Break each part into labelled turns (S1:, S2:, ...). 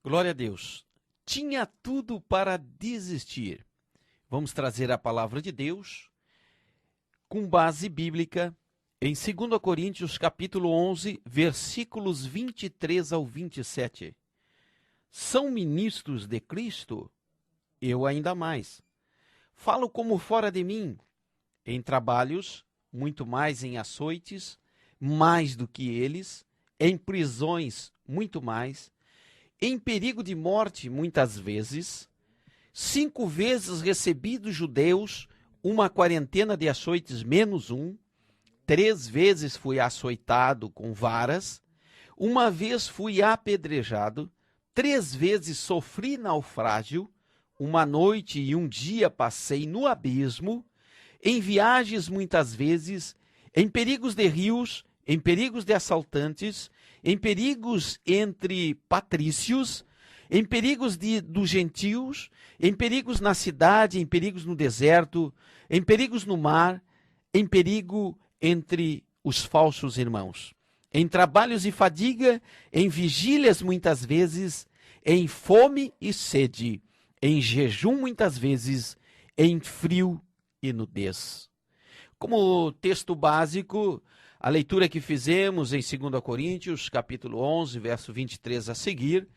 S1: Glória a Deus. Tinha tudo para desistir. Vamos trazer a palavra de Deus com base bíblica em 2 Coríntios capítulo 11, versículos 23 ao 27. São ministros de Cristo? Eu ainda mais. Falo como fora de mim, em trabalhos, muito mais em açoites, mais do que eles, em prisões, muito mais, em perigo de morte, muitas vezes, 5 vezes recebi dos judeus uma quarentena de açoites menos um, 3 vezes fui açoitado com varas, 1 vez fui apedrejado, 3 vezes sofri naufrágio, 1 noite e 1 dia passei no abismo, em viagens muitas vezes, em perigos de rios, em perigos de assaltantes, em perigos entre patrícios, em perigos dos gentios, em perigos na cidade, em perigos no deserto, em perigos no mar, em perigo entre os falsos irmãos, em trabalhos e fadiga, em vigílias muitas vezes, em fome e sede, em jejum muitas vezes, em frio e nudez. Como texto básico, a leitura que fizemos em 2 Coríntios, capítulo 11, verso 23 a seguir,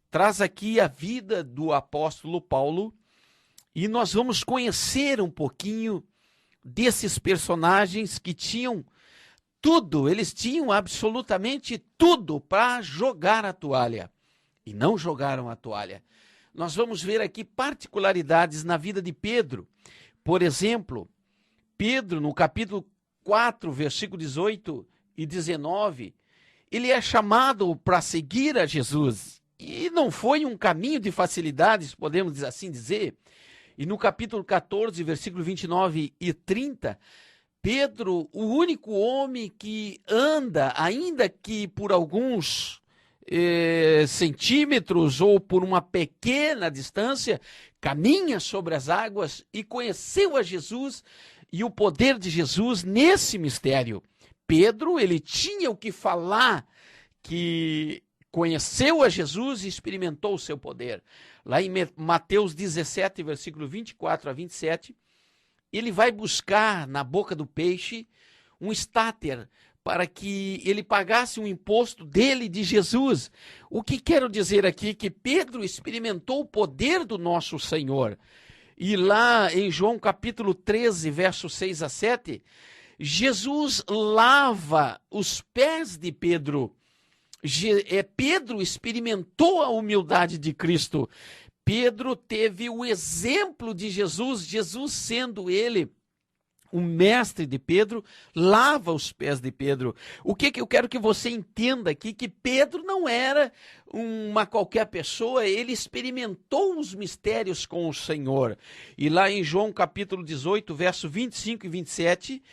S1: traz aqui a vida do apóstolo Paulo e nós vamos conhecer um pouquinho desses personagens que tinham tudo, eles tinham absolutamente tudo para jogar a toalha e não jogaram a toalha. Nós vamos ver aqui particularidades na vida de Pedro. Por exemplo, Pedro, no capítulo 4, versículo 18 e 19, ele é chamado para seguir a Jesus. E não foi um caminho de facilidades, podemos assim dizer. E no capítulo 14, versículo 29 e 30, Pedro, o único homem que anda, ainda que por alguns centímetros ou por uma pequena distância, caminha sobre as águas e conheceu a Jesus e o poder de Jesus nesse mistério. Pedro, ele tinha o que falar, que conheceu a Jesus e experimentou o seu poder. Lá em Mateus 17, versículo 24 a 27, ele vai buscar na boca do peixe um estáter para que ele pagasse um imposto dele, de Jesus. O que quero dizer aqui? Que Pedro experimentou o poder do nosso Senhor. E lá em João capítulo 13, versos 6 a 7, Jesus lava os pés de Pedro. Pedro experimentou a humildade de Cristo. Pedro teve o exemplo de Jesus, Jesus sendo ele o mestre de Pedro, lava os pés de Pedro. O que eu quero que você entenda aqui? Que Pedro não era uma qualquer pessoa, ele experimentou os mistérios com o Senhor. E lá em João capítulo 18, verso 25 e 27,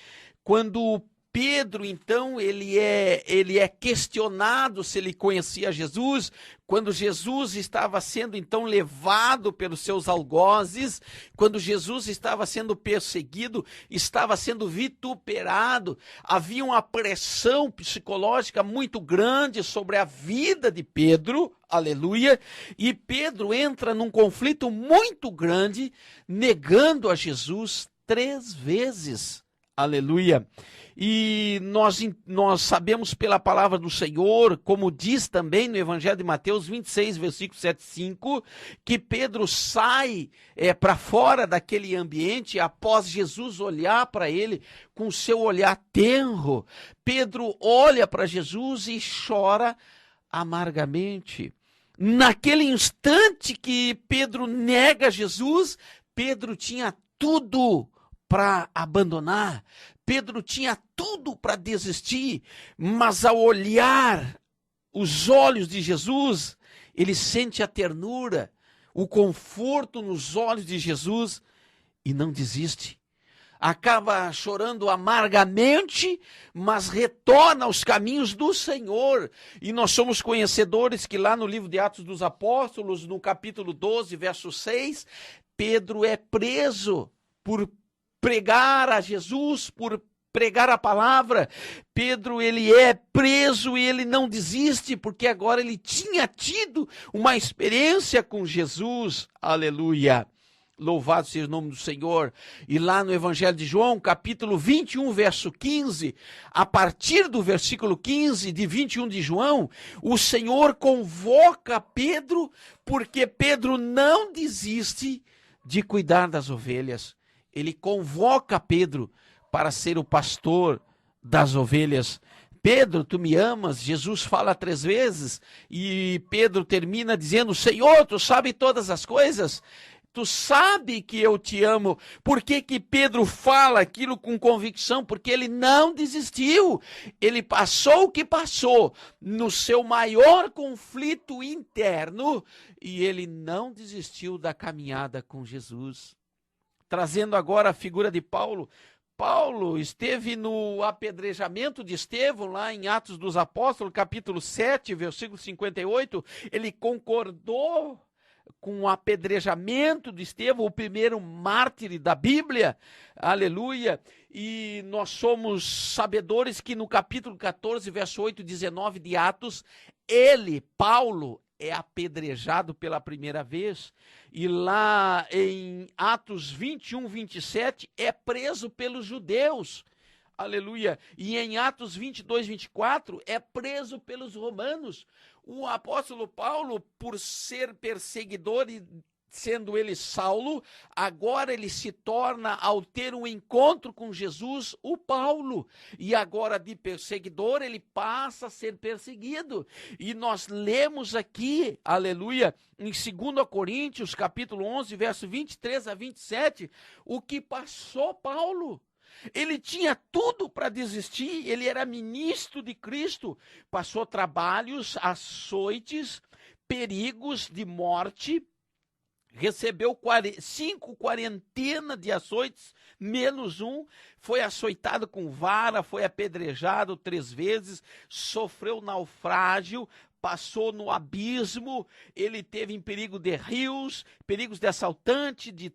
S1: quando Pedro, então, ele é questionado se ele conhecia Jesus, quando Jesus estava sendo, então, levado pelos seus algozes, quando Jesus estava sendo perseguido, estava sendo vituperado, havia uma pressão psicológica muito grande sobre a vida de Pedro, aleluia, e Pedro entra num conflito muito grande, negando a Jesus 3 vezes, aleluia. E nós sabemos pela palavra do Senhor, como diz também no Evangelho de Mateus 26, versículo 7 e 5, que Pedro sai para fora daquele ambiente após Jesus olhar para ele com seu olhar tenro. Pedro olha para Jesus e chora amargamente. Naquele instante que Pedro nega Jesus, Pedro tinha tudo para abandonar. Pedro tinha tudo para desistir, mas ao olhar os olhos de Jesus, ele sente a ternura, o conforto nos olhos de Jesus e não desiste. Acaba chorando amargamente, mas retorna aos caminhos do Senhor. E nós somos conhecedores que lá no livro de Atos dos Apóstolos, no capítulo 12, verso 6, Pedro é preso por pregar a Jesus, por pregar a palavra. Pedro, ele é preso e ele não desiste, porque agora ele tinha tido uma experiência com Jesus. Aleluia. Louvado seja o nome do Senhor. E lá no Evangelho de João, capítulo 21, verso 15, a partir do versículo 15 de 21 de João, o Senhor convoca Pedro, porque Pedro não desiste de cuidar das ovelhas. Ele convoca Pedro para ser o pastor das ovelhas. Pedro, tu me amas? Jesus fala 3 vezes e Pedro termina dizendo: Senhor, tu sabe todas as coisas. Tu sabe que eu te amo. Por que que Pedro fala aquilo com convicção? Porque ele não desistiu. Ele passou o que passou no seu maior conflito interno e ele não desistiu da caminhada com Jesus. Trazendo agora a figura de Paulo. Paulo esteve no apedrejamento de Estevão, lá em Atos dos Apóstolos, capítulo 7, versículo 58. Ele concordou com o apedrejamento de Estevão, o primeiro mártir da Bíblia, aleluia, e nós somos sabedores que no capítulo 14, verso 8 e 19 de Atos, ele, Paulo, é apedrejado pela primeira vez, e lá em Atos 21, 27, é preso pelos judeus, aleluia, e em Atos 22, 24, é preso pelos romanos. O apóstolo Paulo, por ser perseguidor e sendo ele Saulo, agora ele se torna, ao ter um encontro com Jesus, o Paulo. E agora de perseguidor ele passa a ser perseguido. E nós lemos aqui, aleluia, em 2 Coríntios, capítulo 11, verso 23 a 27, o que passou Paulo. Ele tinha tudo para desistir, ele era ministro de Cristo, passou trabalhos, açoites, perigos de morte, recebeu 5 quarentenas de açoites, menos um, foi açoitado com vara, foi apedrejado 3 vezes, sofreu naufrágio, passou no abismo, ele teve em perigo de rios, perigos de assaltante, de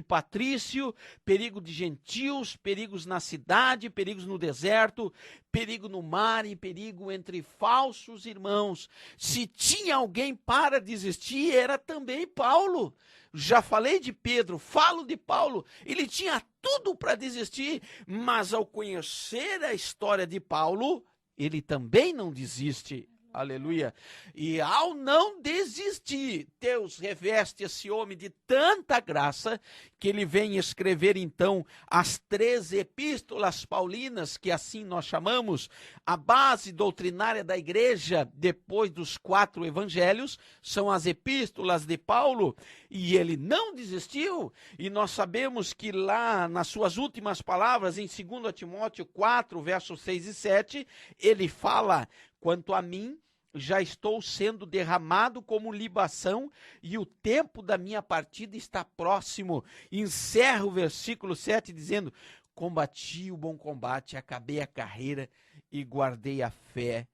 S1: patrício, perigo de gentios, perigos na cidade, perigos no deserto, perigo no mar e perigo entre falsos irmãos. Se tinha alguém para desistir, era também Paulo. Já falei de Pedro, falo de Paulo, ele tinha tudo para desistir, mas ao conhecer a história de Paulo, ele também não desiste. Aleluia. E ao não desistir, Deus reveste esse homem de tanta graça que ele vem escrever então as 3 epístolas paulinas, que assim nós chamamos, a base doutrinária da igreja depois dos 4 evangelhos, são as epístolas de Paulo, e ele não desistiu, e nós sabemos que lá nas suas últimas palavras, em 2 Timóteo 4, versos 6 e 7, ele fala: quanto a mim, já estou sendo derramado como libação e o tempo da minha partida está próximo. Encerra o versículo 7 dizendo: combati o bom combate, acabei a carreira e guardei a fé.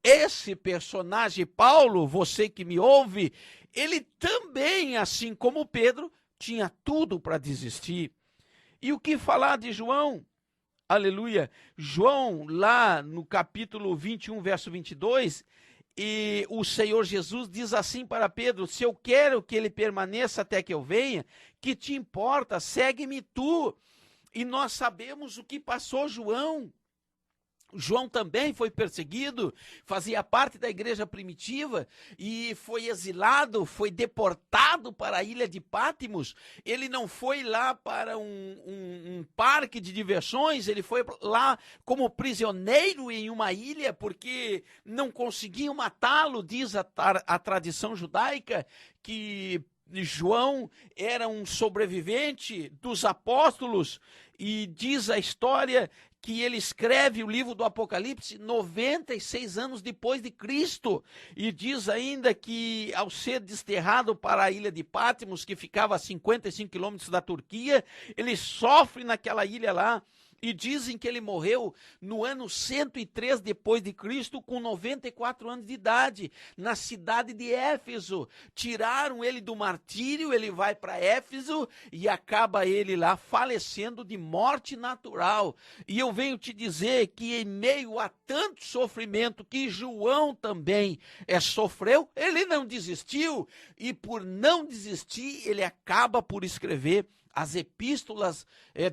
S1: Esse personagem, Paulo, você que me ouve, ele também, assim como Pedro, tinha tudo para desistir. E o que falar de João? Aleluia. João, lá no capítulo 21, verso 22, e o Senhor Jesus diz assim para Pedro: se eu quero que ele permaneça até que eu venha, que te importa? Segue-me tu. E nós sabemos o que passou João. João também foi perseguido, fazia parte da igreja primitiva e foi exilado, foi deportado para a ilha de Pátimos. Ele não foi lá para um parque de diversões, ele foi lá como prisioneiro em uma ilha porque não conseguiam matá-lo, diz a tradição judaica, que João era um sobrevivente dos apóstolos, e diz a história que ele escreve o livro do Apocalipse 96 anos depois de Cristo, e diz ainda que ao ser desterrado para a ilha de Pátimos, que ficava a 55 quilômetros da Turquia, ele sofre naquela ilha lá, E dizem que ele morreu no ano 103 depois de Cristo, com 94 anos de idade, na cidade de Éfeso. Tiraram ele do martírio, ele vai para Éfeso e acaba ele lá falecendo de morte natural. E eu venho te dizer que em meio a tanto sofrimento que João também sofreu, ele não desistiu. E por não desistir, ele acaba por escrever as epístolas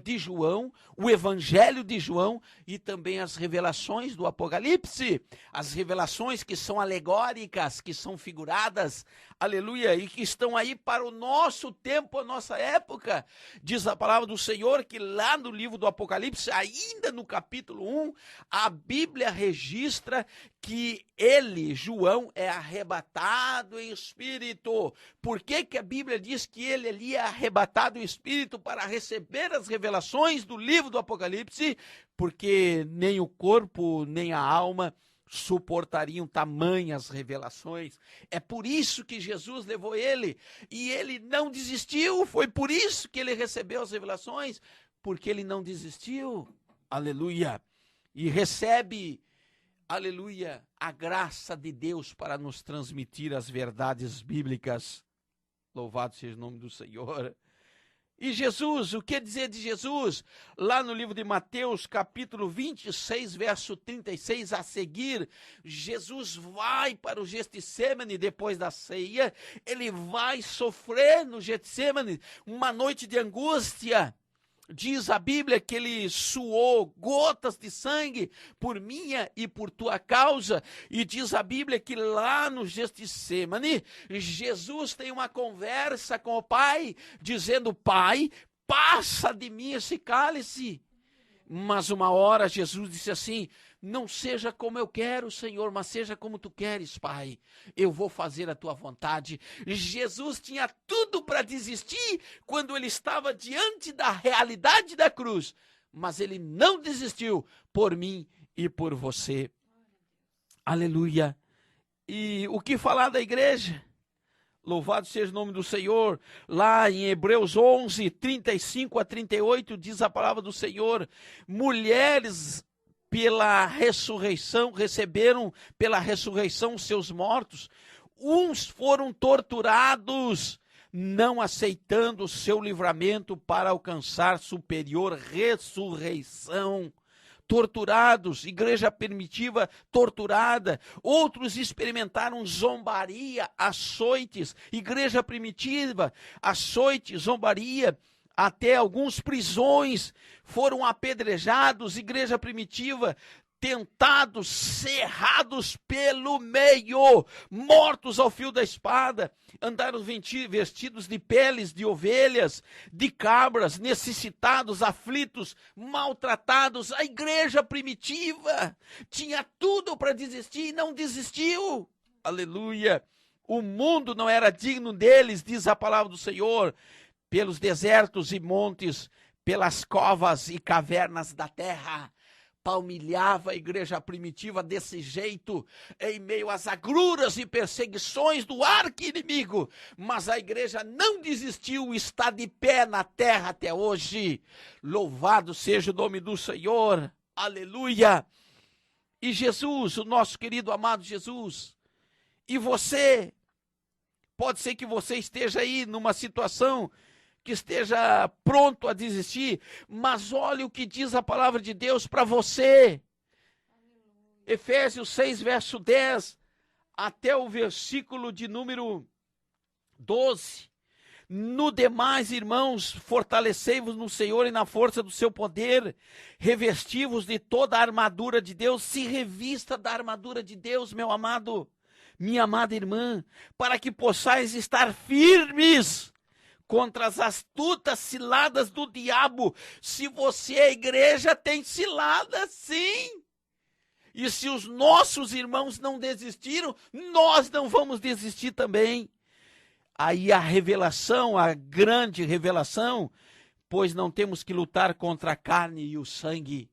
S1: de João, o evangelho de João e também as revelações do Apocalipse, as revelações que são alegóricas, que são figuradas, aleluia, e que estão aí para o nosso tempo, a nossa época. Diz a palavra do Senhor que lá no livro do Apocalipse, ainda no capítulo 1, a Bíblia registra que ele, João, é arrebatado em espírito. Por que que a Bíblia diz que ele ali é arrebatado em espírito para receber as revelações do livro do Apocalipse? Porque nem o corpo, nem a alma suportariam tamanhas revelações. É por isso que Jesus levou ele, e ele não desistiu. Foi por isso que ele recebeu as revelações, porque ele não desistiu. Aleluia. E recebe, aleluia, a graça de Deus para nos transmitir as verdades bíblicas. Louvado seja o nome do Senhor. E Jesus, o que dizer de Jesus? Lá no livro de Mateus, capítulo 26, verso 36, a seguir, Jesus vai para o Getsêmani depois da ceia, ele vai sofrer no Getsêmani, uma noite de angústia. Diz a Bíblia que ele suou gotas de sangue por minha e por tua causa. E diz a Bíblia que lá no Getsêmani, Jesus tem uma conversa com o Pai, dizendo: Pai, passa de mim esse cálice. Mas uma hora Jesus disse assim: não seja como eu quero, Senhor, mas seja como tu queres, Pai. Eu vou fazer a tua vontade. Jesus tinha tudo para desistir quando ele estava diante da realidade da cruz, mas ele não desistiu por mim e por você. Aleluia. E o que falar da igreja? Louvado seja o nome do Senhor. Lá em Hebreus 11, 35 a 38, diz a palavra do Senhor: mulheres pela ressurreição, receberam pela ressurreição seus mortos. Uns foram torturados, não aceitando o seu livramento para alcançar superior ressurreição. Torturados, igreja primitiva torturada. Outros experimentaram zombaria, açoites, igreja primitiva, açoite, zombaria, até alguns prisões, foram apedrejados, igreja primitiva, tentados, cerrados pelo meio, mortos ao fio da espada, andaram vestidos de peles de ovelhas, de cabras, necessitados, aflitos, maltratados. A igreja primitiva tinha tudo para desistir e não desistiu. Aleluia! O mundo não era digno deles, diz a palavra do Senhor. Pelos desertos e montes, pelas covas e cavernas da terra, palmilhava a igreja primitiva desse jeito, em meio às agruras e perseguições do arqui-inimigo, mas a igreja não desistiu, está de pé na terra até hoje. Louvado seja o nome do Senhor, aleluia. E Jesus, o nosso querido amado Jesus, e você, pode ser que você esteja aí numa situação que esteja pronto a desistir, mas olha o que diz a palavra de Deus para você. Efésios 6, verso 10, até o versículo de número 12. No demais, irmãos, fortalecei-vos no Senhor e na força do seu poder, revesti-vos de toda a armadura de Deus, se revista da armadura de Deus, meu amado, minha amada irmã, para que possais estar firmes contra as astutas ciladas do diabo. Se você é igreja, tem cilada, sim. E se os nossos irmãos não desistiram, nós não vamos desistir também. Aí a revelação, a grande revelação, pois não temos que lutar contra a carne e o sangue.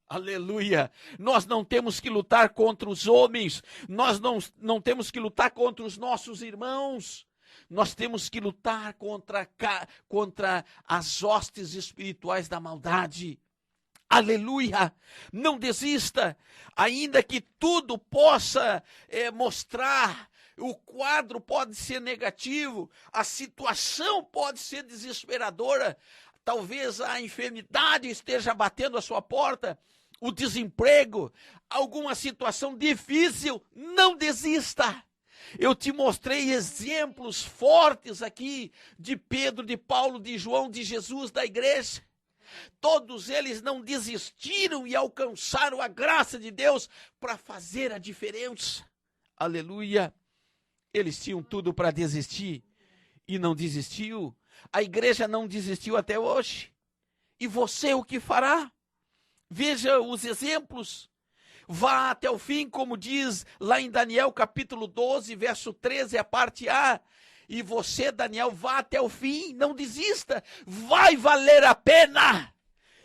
S1: Aleluia! Nós não temos que lutar contra os homens, nós não temos que lutar contra os nossos irmãos. Nós temos que lutar contra as hostes espirituais da maldade. Aleluia! Não desista, ainda que tudo possa mostrar, o quadro pode ser negativo, a situação pode ser desesperadora, talvez a enfermidade esteja batendo a sua porta, o desemprego, alguma situação difícil, não desista. Eu te mostrei exemplos fortes aqui de Pedro, de Paulo, de João, de Jesus, da igreja. Todos eles não desistiram e alcançaram a graça de Deus para fazer a diferença. Aleluia! Eles tinham tudo para desistir e não desistiu. A igreja não desistiu até hoje. E você o que fará? Veja os exemplos. Vá até o fim, como diz lá em Daniel capítulo 12, verso 13, a parte A. E você, Daniel, vá até o fim, não desista, vai valer a pena.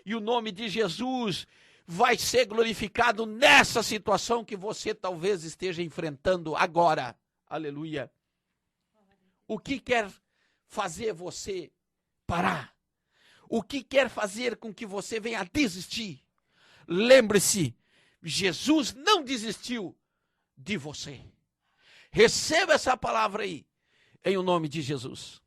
S1: E o nome de Jesus vai ser glorificado nessa situação que você talvez esteja enfrentando agora. Aleluia. O que quer fazer você parar? O que quer fazer com que você venha a desistir? Lembre-se, Jesus não desistiu de você. Receba essa palavra aí, em o nome de Jesus.